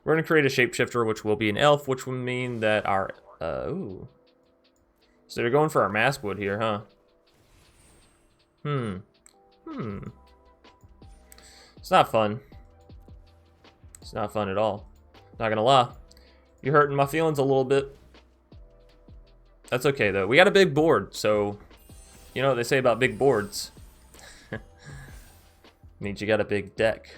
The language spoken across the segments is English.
We're going to create a shapeshifter, which will be an elf, which will mean that our... ooh. So they're going for our Maskwood here, huh? It's not fun. It's not fun at all. Not gonna lie. You're hurting my feelings a little bit. That's okay, though. We got a big board, so... You know what they say about big boards. Means you got a big deck.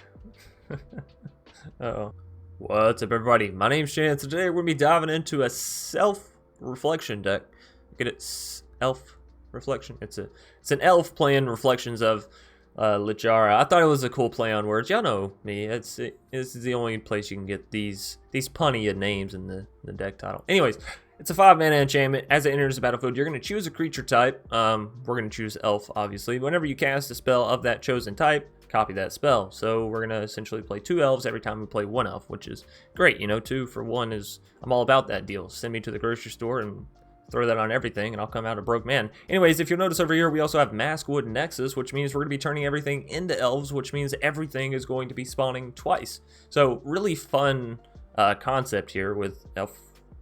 Uh-oh. What's up, everybody? My name's Chance. Today we're going to be diving into a self-reflection deck. Get it? Elf reflection? It's an elf playing Reflections of Littjara. I thought it was a cool play on words. Y'all know me. This is the only place you can get these punny names in the deck title. Anyways, it's a 5-mana enchantment. As it enters the battlefield, you're going to choose a creature type. We're going to choose elf, obviously. Whenever you cast a spell of that chosen type, copy that spell. So we're going to essentially play 2 elves every time we play 1 elf, which is great. You know, 2 for 1 is... I'm all about that deal. Send me to the grocery store and throw that on everything, and I'll come out a broke man. Anyways, if you'll notice over here, we also have Maskwood Nexus, which means we're going to be turning everything into elves, which means everything is going to be spawning twice. So really fun concept here with elf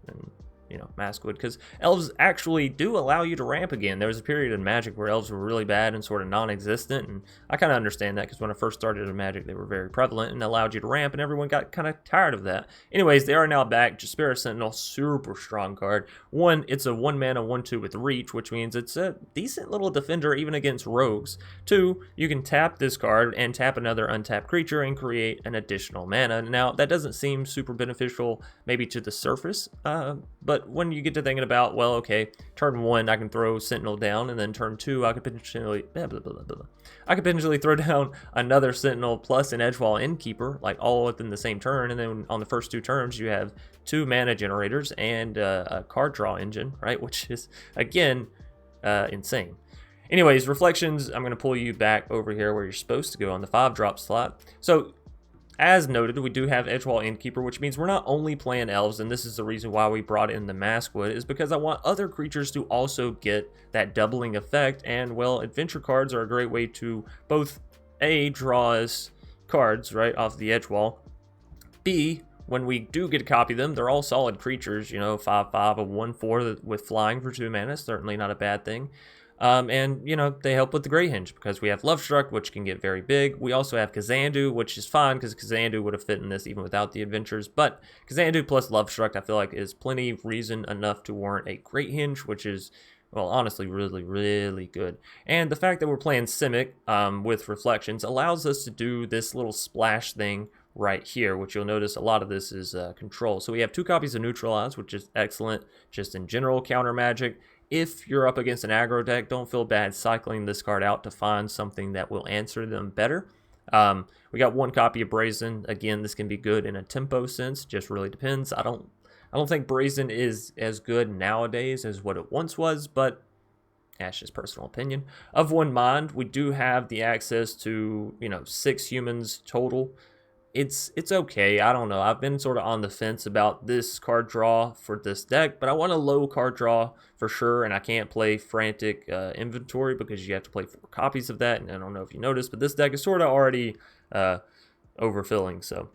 and, you know, Maskwood, because elves actually do allow you to ramp again. There was a period in Magic where elves were really bad and sort of non-existent, and I kind of understand that because when I first started in Magic, they were very prevalent and allowed you to ramp, and everyone got kind of tired of that. Anyways, they are now back. Jaspera Sentinel, super strong card. 1, it's a 1-mana 1/2 with reach, which means it's a decent little defender even against rogues. 2, you can tap this card and tap another untapped creature and create an additional mana. Now, that doesn't seem super beneficial maybe to the surface, but when you get to thinking about, well, okay, turn 1, I can throw Sentinel down, and then turn 2, I could potentially throw down another Sentinel plus an Edgewall Innkeeper, like all within the same turn, and then on the first 2 turns, you have 2 mana generators and a card draw engine, right? Which is, again, insane. Anyways, Reflections, I'm going to pull you back over here where you're supposed to go on the 5-drop slot. So, as noted, we do have Edgewall Innkeeper, which means we're not only playing elves, and this is the reason why we brought in the Maskwood, is because I want other creatures to also get that doubling effect, and, well, adventure cards are a great way to both, A, draw us cards, right, off the Edgewall, B, when we do get to copy them, they're all solid creatures, you know, 5/5, a 1/4 with flying for 2 mana, certainly not a bad thing. And, you know, they help with the Grey Hinge because we have Lovestruck, which can get very big. We also have Kazandu, which is fine because Kazandu would have fit in this even without the adventures. But Kazandu plus Lovestruck, I feel like, is plenty of reason enough to warrant a Great Hinge, which is, well, honestly, really, really good. And the fact that we're playing Simic with Reflections allows us to do this little splash thing right here, which you'll notice a lot of this is control. So we have 2 copies of Neutralize, which is excellent, just in general counter magic. If you're up against an aggro deck, don't feel bad cycling this card out to find something that will answer them better. We got 1 copy of Brazen. Again, this can be good in a tempo sense, just really depends. I don't think Brazen is as good nowadays as what it once was, but that's just personal opinion. Of 1 Mind, we do have the access to, you know, 6 humans total. It's okay. I don't know. I've been sort of on the fence about this card draw for this deck, but I want a low card draw for sure, and I can't play Frantic Inventory because you have to play 4 copies of that, and I don't know if you noticed, but this deck is sort of already overfilling, so...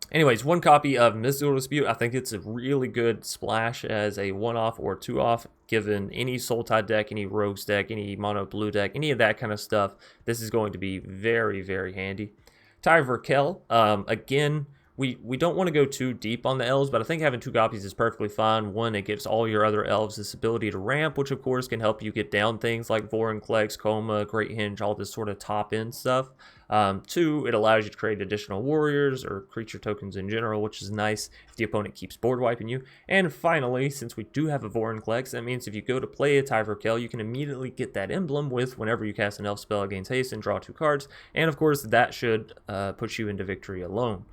Anyways, 1 copy of Mystical Dispute. I think it's a really good splash as a 1-off or 2-off, given any Soul Tide deck, any Rogues deck, any Mono Blue deck, any of that kind of stuff. This is going to be very, very handy. Tyverkel, again, we don't want to go too deep on the elves, but I think having 2 copies is perfectly fine. 1, it gives all your other elves this ability to ramp, which of course can help you get down things like Vorinclex, Coma, Great Hinge, all this sort of top-end stuff. 2, it allows you to create additional warriors or creature tokens in general, which is nice if the opponent keeps board wiping you. And finally, since we do have a Vorinclex, that means if you go to play a Tyverkel, you can immediately get that emblem with whenever you cast an elf spell against haste and draw 2 cards. And of course, that should put you into victory alone.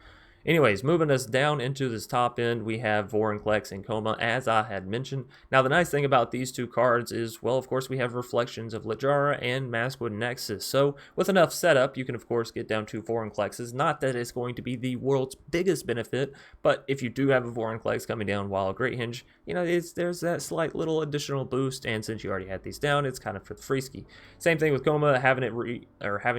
Anyways, moving us down into this top end, we have Vorinclex and Coma, as I had mentioned. Now, the nice thing about these 2 cards is, well, of course, we have Reflections of Littjara and Maskwood Nexus. So, with enough setup, you can, of course, get down 2 Vorinclexes. Not that it's going to be the world's biggest benefit, but if you do have a Vorinclex coming down while a Great Hinge, you know, there's that slight little additional boost, and since you already had these down, it's kind of for the free ski. Same thing with Coma, having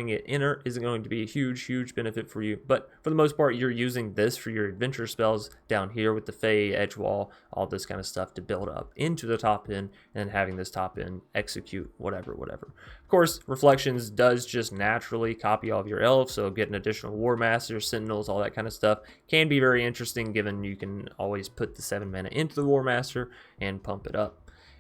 it enter isn't going to be a huge benefit for you, but for the most part, you're using using this for your adventure spells down here with the Fae, Edgewall, all this kind of stuff to build up into the top end, and having this top end execute whatever. Of course, Reflections does just naturally copy all of your elves, so getting additional War Masters, Sentinels, all that kind of stuff can be very interesting, given you can always put the 7 mana into the War Master and pump it up.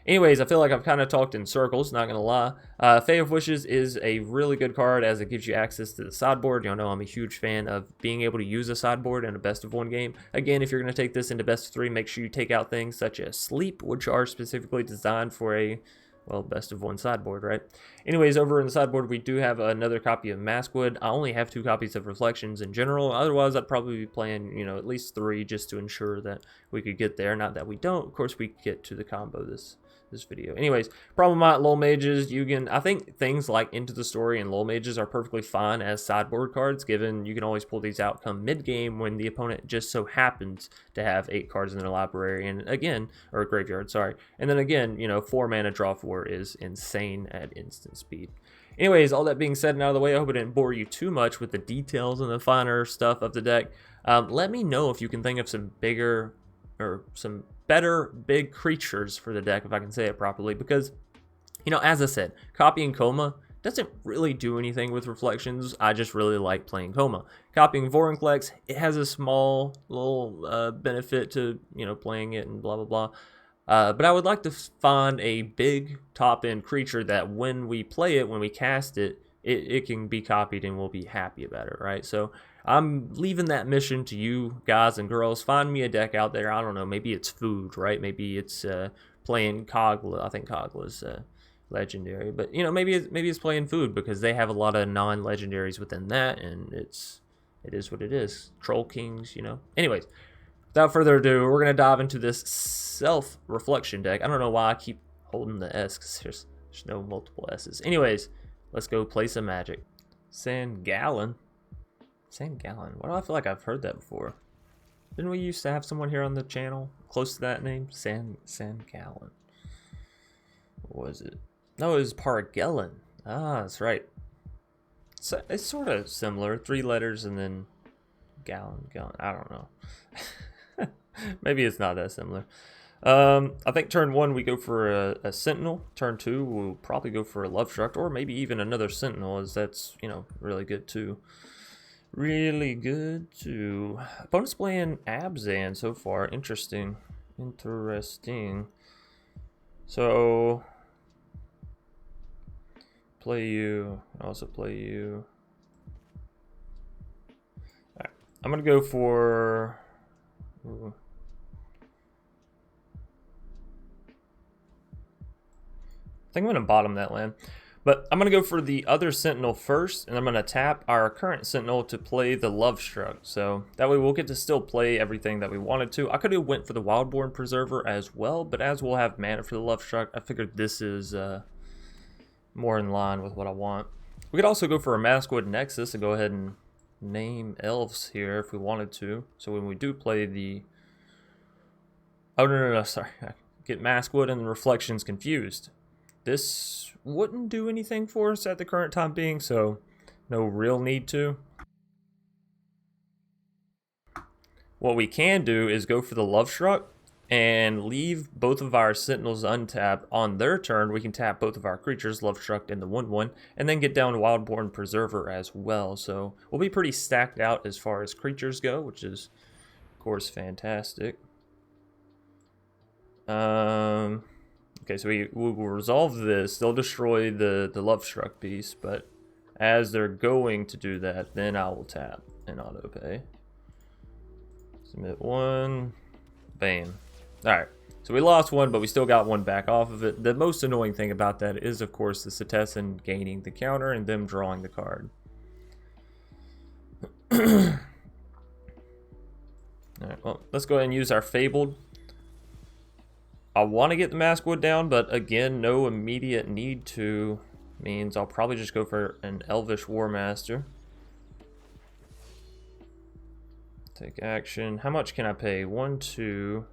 Anyways, I feel like I've kind of talked in circles, not gonna lie. Fae of Wishes is a really good card as it gives you access to the sideboard. Y'all know I'm a huge fan of being able to use a sideboard in a best of 1 game. Again, if you're gonna take this into best of 3, make sure you take out things such as Sleep, which are specifically designed for a, well, best of 1 sideboard, right? Anyways, over in the sideboard, we do have another copy of Maskwood. I only have 2 copies of Reflections in general. Otherwise, I'd probably be playing, you know, at least 3 just to ensure that we could get there. Not that we don't. Of course, we get to the combo this video. Anyways, Problematic Lull Mages, I think things like Into the Story and Lull Mages are perfectly fine as sideboard cards, given you can always pull these out come mid-game when the opponent just so happens to have 8 cards in their library, and again, or graveyard, sorry. And then again, you know, 4 mana draw 4 is insane at instant speed. Anyways, all that being said and out of the way, I hope I didn't bore you too much with the details and the finer stuff of the deck. Let me know if you can think of some bigger, or some better big creatures for the deck, if I can say it properly, because, you know, as I said, copying Coma doesn't really do anything with Reflections. I just really like playing Coma. Copying Vorinclex, it has a small little benefit to, you know, playing it and blah blah blah. But I would like to find a big top end creature that when we play it, when we cast it, it can be copied and we'll be happy about it, right? So I'm leaving that mission to you guys and girls. Find me a deck out there. I don't know, maybe it's food, right? Maybe it's playing Kogla. I think Kogla's legendary, but you know, maybe it's playing food, because they have a lot of non-legendaries within that, and it is what it is. Troll Kings, you know. Anyways, without further ado, we're gonna dive into this self-reflection deck. I don't know why I keep holding the S, because there's no multiple S's. Anyways, let's go play some Magic. Sangallon. Why do I feel like I've heard that before? Didn't we used to have someone here on the channel close to that name? Sangallon. What was it? No, it was Pargellon. Ah, that's right. So it's sort of similar. 3 letters and then gallon. I don't know. Maybe it's not that similar. I think turn 1 we go for a Sentinel. Turn 2 we'll probably go for a Lovestruct, or maybe even another Sentinel, as that's, you know, really good too. Opponent's playing Abzan so far. Interesting. So play you. Also play you. Alright. I'm gonna go for. Ooh. I think I'm gonna bottom that land. But I'm going to go for the other Sentinel first, and I'm going to tap our current Sentinel to play the Lovestruct. So that way we'll get to still play everything that we wanted to. I could have went for the Wildborn Preserver as well, but as we'll have mana for the Lovestruct, I figured this is more in line with what I want. We could also go for a Maskwood Nexus and go ahead and name elves here if we wanted to. So when we do play the... Oh, no, sorry. I get Maskwood and the Reflections confused. This wouldn't do anything for us at the current time being, so no real need to. What we can do is go for the Lovestruct and leave both of our Sentinels untapped. On their turn, we can tap both of our creatures, Lovestruct and the 1/1, and then get down Wildborn Preserver as well. So we'll be pretty stacked out as far as creatures go, which is, of course, fantastic. Okay, so we will resolve this. They'll destroy the Lovestruct piece, but as they're going to do that, then I will tap and autopay. Submit 1. Bam. Alright, so we lost 1, but we still got 1 back off of it. The most annoying thing about that is, of course, the Cetessan gaining the counter and them drawing the card. Alright, well, let's go ahead and use our Fabled. I want to get the Maskwood down, but again, no immediate need to. Means I'll probably just go for an Elvish War Master. Take action. How much can I pay? 1, 2,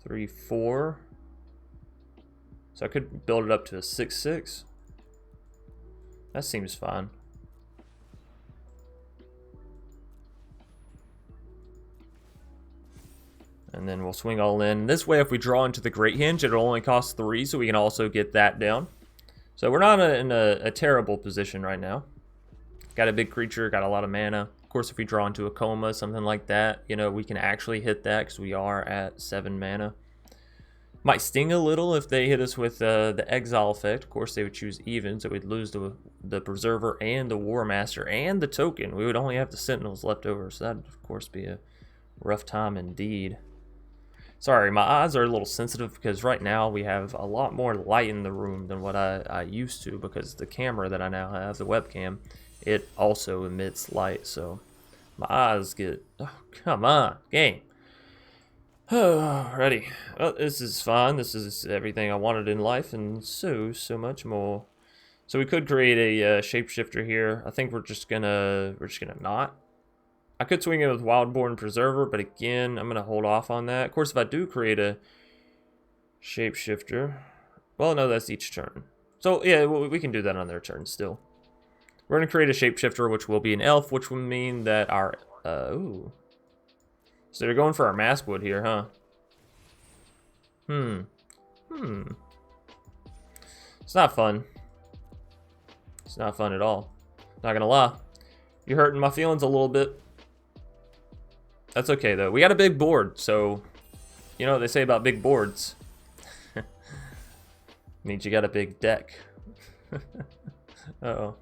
3, 4. So I could build it up to a 6/6. That seems fine. And then we'll swing all in. This way, if we draw into the Great Hinge, it'll only cost 3, so we can also get that down. So we're not in a terrible position right now. Got a big creature, got a lot of mana. Of course, if we draw into a Coma, something like that, you know, we can actually hit that because we are at 7 mana. Might sting a little if they hit us with the Exile effect. Of course, they would choose even, so we'd lose the Preserver and the War Master and the token. We would only have the Sentinels left over, so that'd, of course, be a rough time indeed. Sorry, my eyes are a little sensitive because right now we have a lot more light in the room than what I used to, because the camera that I now have, the webcam, it also emits light, so my eyes get... Oh, come on, game. Ready. Well, this is fine. This is everything I wanted in life and so much more. So we could create a shapeshifter here. I think we're just gonna not. I could swing it with Wildborn Preserver, but again, I'm going to hold off on that. Of course, if I do create a shapeshifter... Well, no, that's each turn. So, yeah, we can do that on their turn still. We're going to create a shapeshifter, which will be an elf, which will mean that our... ooh. So they're going for our Maskwood here, huh? It's not fun. It's not fun at all. Not going to lie. You're hurting my feelings a little bit. That's okay, though. We got a big board, so... You know what they say about big boards. Means you got a big deck. Uh-oh.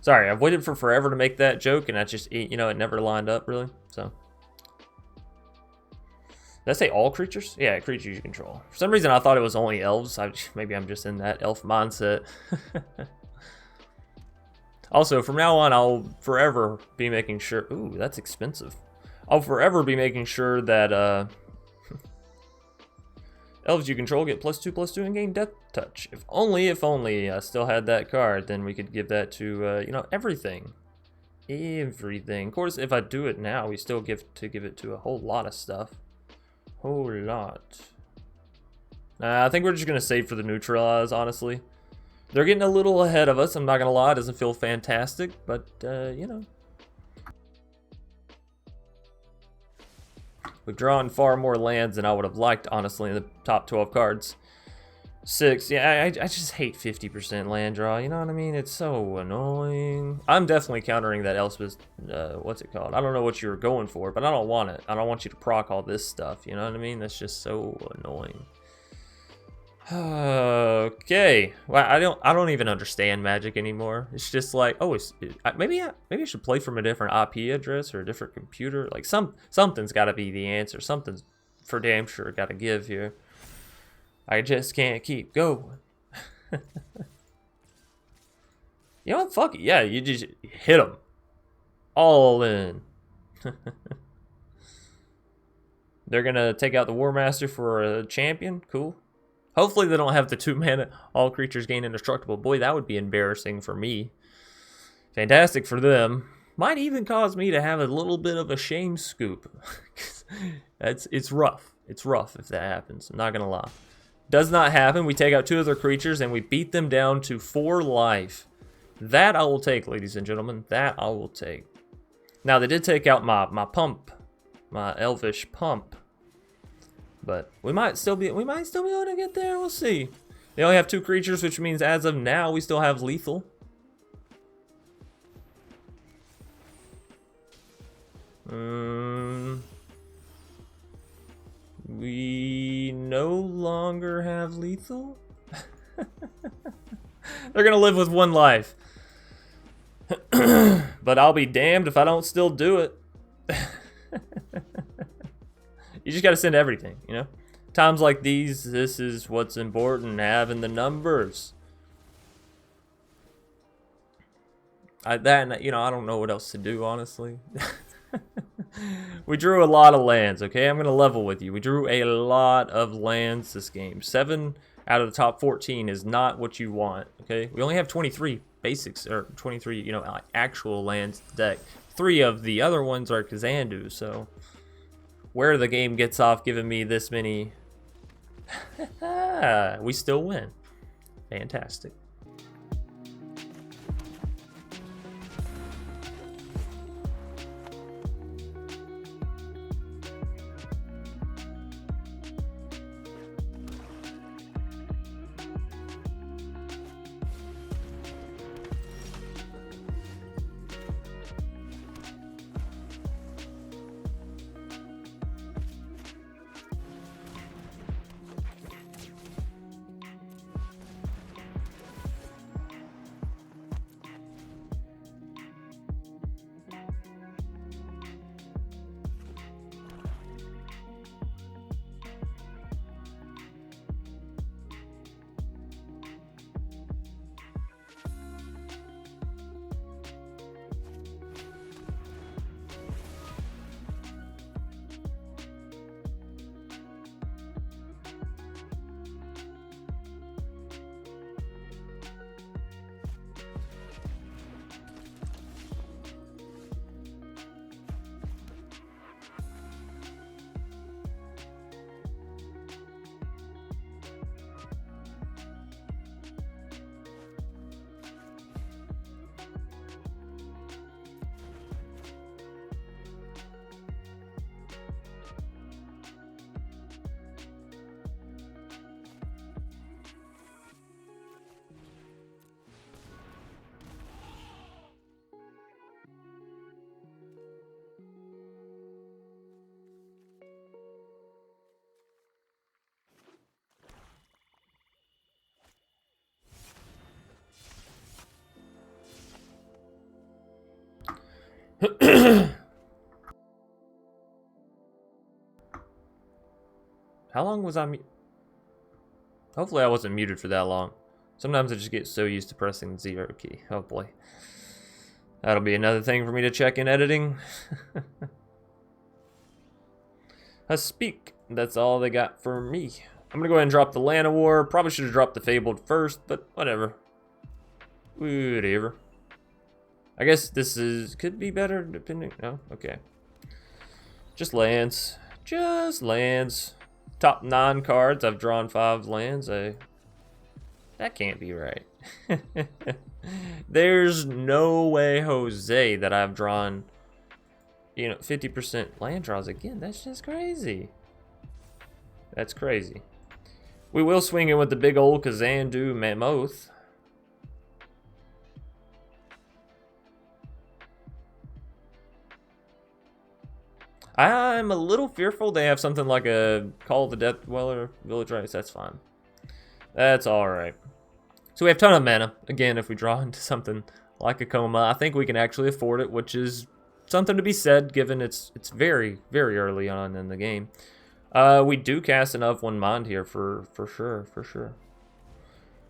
Sorry, I've waited for forever to make that joke, and I just, you know, it never lined up, really, so... Did I say all creatures? Yeah, creatures you control. For some reason, I thought it was only elves. Maybe I'm just in that elf mindset. Also, from now on, I'll forever be making sure... Ooh, that's expensive. I'll forever be making sure that elves you control get +2/+2 and gain Death Touch. If only I still had that card, then we could give that to, you know, everything. Everything. Of course, if I do it now, we still give it to a whole lot of stuff. Whole lot. I think we're just going to save for the neutralize, honestly. They're getting a little ahead of us, I'm not going to lie. It doesn't feel fantastic, but, you know. We've drawn far more lands than I would have liked, honestly, in the top 12 cards. 6, yeah, I just hate 50% land draw, you know what I mean? It's so annoying. I'm definitely countering that Elspeth, what's it called? I don't know what you were going for, but I don't want it. I don't want you to proc all this stuff, you know what I mean? That's just so annoying. Okay, well, I don't even understand Magic anymore. It's just like, oh, maybe I should play from a different IP address or a different computer. Like something's got to be the answer. Something's for damn sure got to give here. I just can't keep going. You know what? Fuck it. Yeah, you just hit them all in. They're gonna take out the War Master for a champion. Cool. Hopefully they don't have the 2 mana, all creatures gain indestructible. Boy, that would be embarrassing for me. Fantastic for them. Might even cause me to have a little bit of a shame scoop. It's rough. It's rough if that happens. I'm not going to lie. Does not happen. We take out 2 of their creatures and we beat them down to 4 life. That I will take, ladies and gentlemen. That I will take. Now, they did take out my pump. My elvish pump. But we might still be able to get there. We'll see. They only have 2 creatures, which means as of now we still have lethal. We no longer have lethal. They're gonna live with 1 life. But I'll be damned if I don't still do it. You just gotta send everything, you know? Times like these, this is what's important, having the numbers. You know, I don't know what else to do, honestly. We drew a lot of lands, okay? I'm gonna level with you. We drew a lot of lands this game. 7 out of the top 14 is not what you want, okay? We only have 23 basics, or 23, you know, actual lands deck. 3 of the other ones are Kazandu, so... Where the game gets off giving me this many... we still win. Fantastic. How long was I Hopefully I wasn't muted for that long. Sometimes I just get so used to pressing the 0 key. Oh boy. That'll be another thing for me to check in editing. I speak. That's all they got for me. I'm gonna go ahead and drop the Land of War. Probably should have dropped the Fabled first, but whatever. Whatever. I guess this could be better depending. No, okay. Just lands. Just lands. Top 9 cards. I've drawn 5 lands. That can't be right. There's no way, Jose, that I've drawn, 50% land draws again. That's just crazy. That's crazy. We will swing in with the big old Kazandu Mammoth. I'm a little fearful they have something like a Call of the Death Dweller, Village Rites. That's fine. That's alright. So we have a ton of mana. Again, if we draw into something like a Coma, I think we can actually afford it, which is something to be said, given it's very, very early on in the game. We do cast enough One Mind here for sure.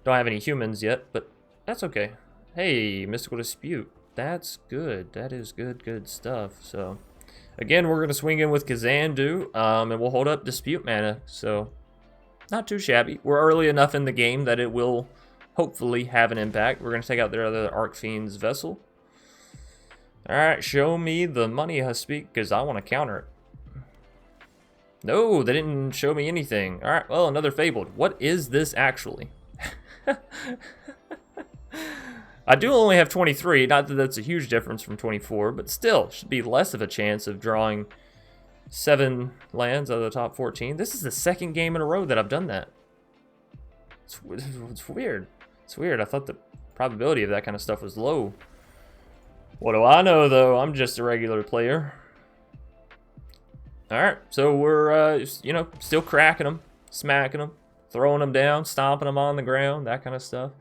Don't have any humans yet, but that's okay. Hey, Mystical Dispute. That's good. That is good stuff. So, again, we're going to swing in with Kazandu, and we'll hold up Dispute mana. So, not too shabby. We're early enough in the game that it will hopefully have an impact. We're going to take out their other Archfiend's Vessel. Alright, show me the money, Huspeak, because I want to counter it. No, they didn't show me anything. Alright, well, another Fabled. What is this actually? I do only have 23, not that that's a huge difference from 24, but still, should be less of a chance of drawing 7 lands out of the top 14. This is the second game in a row that I've done that. It's weird. It's weird. I thought the probability of that kind of stuff was low. What do I know, though? I'm just a regular player. Alright, so we're, still cracking them, smacking them, throwing them down, stomping them on the ground, that kind of stuff.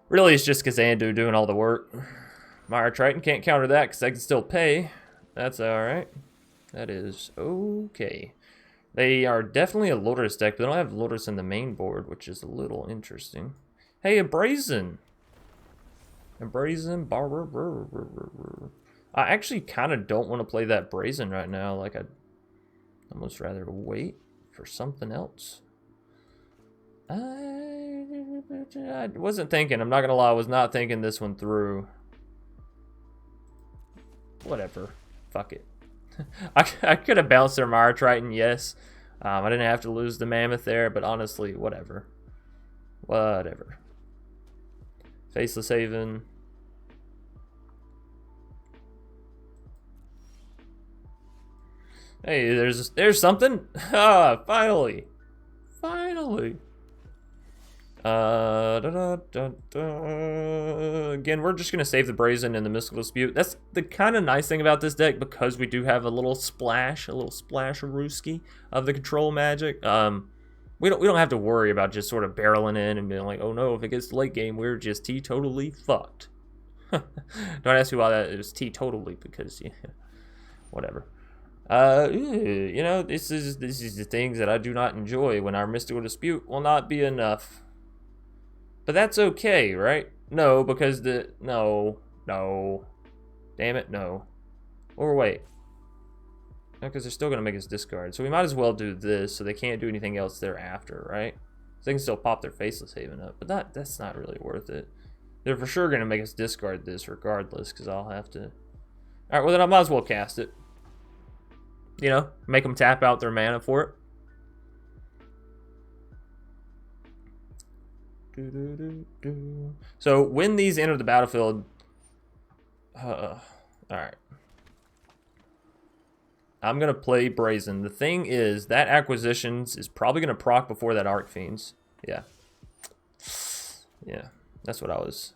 Really, it's just Kazandu doing all the work. Mire Triton can't counter that because I can still pay. That's alright. That is okay. They are definitely a Lotus deck, but they don't have Lotus in the main board, which is a little interesting. Hey, a Brazen. A Brazen. I actually kind of don't want to play that Brazen right now. Like, I'd almost rather wait for something else. I wasn't thinking. I'm not going to lie. I was not thinking this one through. Whatever. Fuck it. I could have bounced their Mire Triton, yes. I didn't have to lose the Mammoth there, but honestly, whatever. Whatever. Faceless Haven. Hey, there's something. Ah, finally. Finally. Again, we're just gonna save the Brazen and the Mystical Dispute. That's the kind of nice thing about this deck, because we do have a little splash of Rooski of the control magic. We don't have to worry about just sort of barreling in and being like, oh no, if it gets late game, we're just teetotally fucked. Don't ask me why that is teetotally, because yeah, whatever. This is the things that I do not enjoy when our Mystical Dispute will not be enough. But that's okay, right? No, because no. Damn it, no. Or wait. No, because they're still going to make us discard. So we might as well do this so they can't do anything else thereafter, right? So they can still pop their Faceless Haven up. But that's not really worth it. They're for sure going to make us discard this regardless, because I'll have to. Alright, well then I might as well cast it. Make them tap out their mana for it. So when these enter the battlefield, alright. I'm going to play Brazen. The thing is, that Acquisitions is probably going to proc before that Archfiends. Yeah. Yeah, that's what I was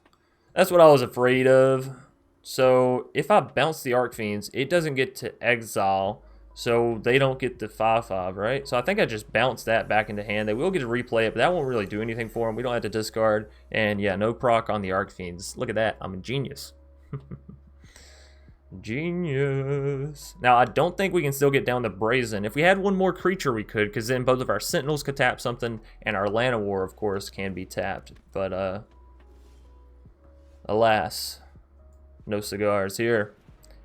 afraid of. So if I bounce the Archfiends, it doesn't get to exile. So they don't get the 5/5, right? So I think I just bounced that back into hand. They will get to replay it, but that won't really do anything for them. We don't have to discard. And yeah, no proc on the Archfiends. Look at that. I'm a genius. Genius. Now, I don't think we can still get down the Brazen. If we had one more creature, we could, because then both of our Sentinels could tap something, and our Llanowar, of course, can be tapped. But, alas, no cigars here.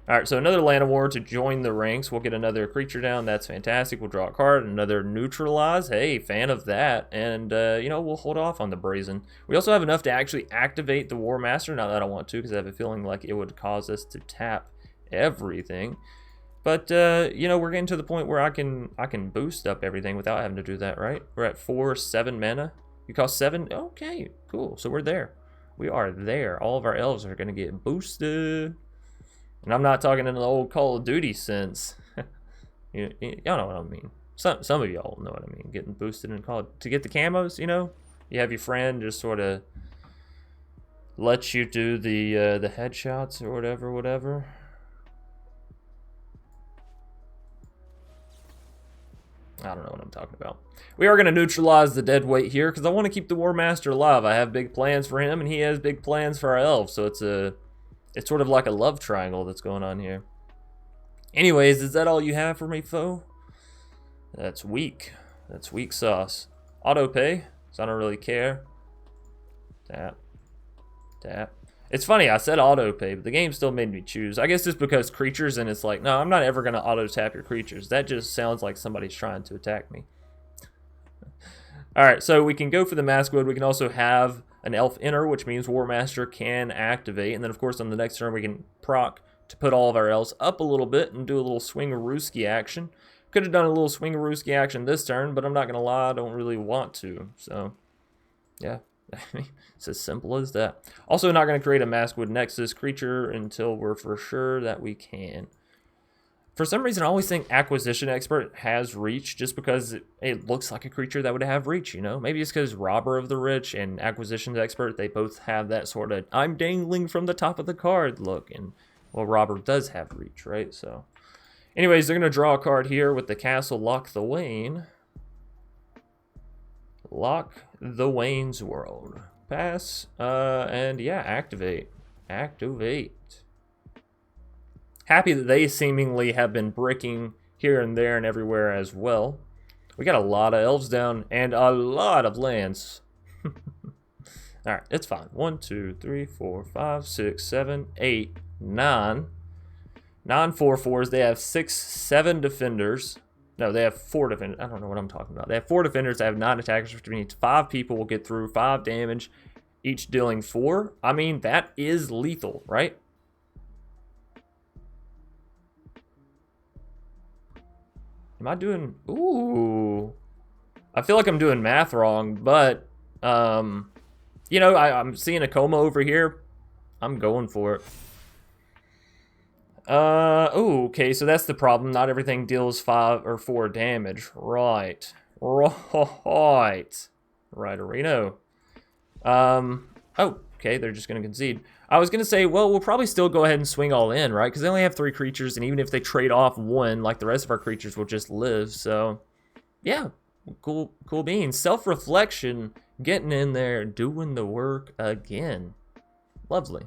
Alright, so another Llanowar to join the ranks. We'll get another creature down. That's fantastic. We'll draw a card. Another Neutralize. Hey, fan of that. And, you know, we'll hold off on the Brazen. We also have enough to actually activate the War Master. Not that I don't want to, because I have a feeling like it would cause us to tap everything. But, you know, we're getting to the point where I can boost up everything without having to do that, right? We're at 7 mana. You cost 7? Okay, cool. So we're there. We are there. All of our elves are going to get boosted. And I'm not talking in the old Call of Duty sense. Y'all know what I mean. Some of y'all know what I mean. Getting boosted in Call to get the camos, you know? You have your friend just sort of let you do the headshots or whatever. I don't know what I'm talking about. We are going to neutralize the dead weight here because I want to keep the War Master alive. I have big plans for him, and he has big plans for our elves. So it's sort of like a love triangle that's going on here. Anyways, is that all you have for me, foe? That's weak. That's weak sauce. Auto pay, so I don't really care. Tap. Tap. It's funny, I said auto pay, but the game still made me choose. I guess it's because creatures, and it's like, no, I'm not ever going to auto tap your creatures. That just sounds like somebody's trying to attack me. Alright, so we can go for the Mask Wood. We can also have an Elf Enter, which means War Master can activate. And then, of course, on the next turn, we can proc to put all of our elves up a little bit and do a little Swingarooski action. Could have done a little Swingarooski action this turn, but I'm not going to lie, I don't really want to. So, yeah. It's as simple as that. Also, not going to create a Maskwood Nexus creature until we're for sure that we can. For some reason, I always think Acquisition Expert has reach just because it looks like a creature that would have reach, you know? Maybe it's because Robber of the Rich and Acquisition Expert, they both have that sort of, I'm dangling from the top of the card look. And, well, Robber does have reach, right? So, anyways, they're going to draw a card here with the Castle Lock the Wane. Lock the Wane's World. Pass, and yeah, activate. Activate. Happy that they seemingly have been bricking here and there and everywhere as well. We got a lot of elves down and a lot of lands. Alright, it's fine. 1, 2, 3, 4, 5, 6, 7, 8, 9. 9 4/4s. They have 6, 7 defenders. No, they have 4 defenders. I don't know what I'm talking about. They have 4 defenders. They have 9 attackers, which means 5 people will get through 5 damage, each dealing 4. I mean, that is lethal, right? Am I doing... Ooh. I feel like I'm doing math wrong, but, you know, I'm seeing a coma over here. I'm going for it. Oh, okay, so that's the problem. Not everything deals 5 or 4 damage. Right. Right-orino. Oh, okay, they're just going to concede. I was going to say, well, we'll probably still go ahead and swing all in, right? Because they only have 3 creatures, and even if they trade off 1, like the rest of our creatures will just live. So, yeah, cool beans. Self-reflection, getting in there, doing the work again. Lovely.